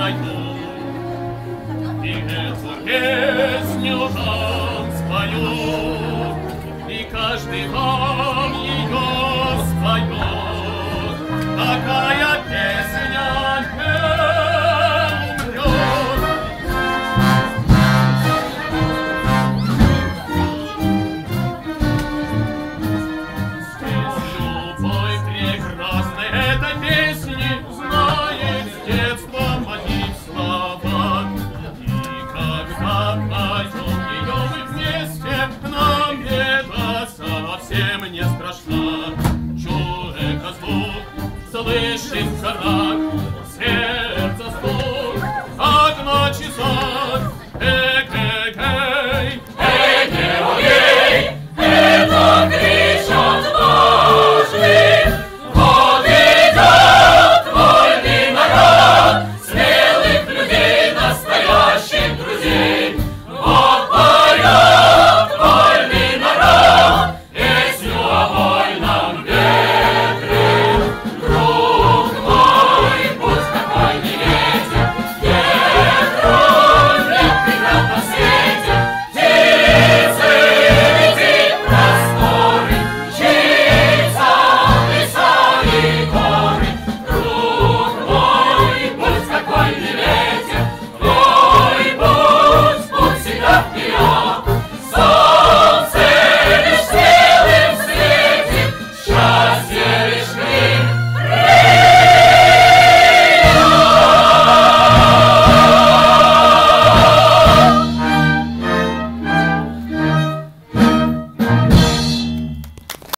войну. И эту песню вам спою, и каждый вам ее споет. Такая песня не умрет. С любой прекрасной этой песни знает с детства мои слова. И когда поем ее мы вместе, нам это совсем не страшно. Чует звук, слышим характер.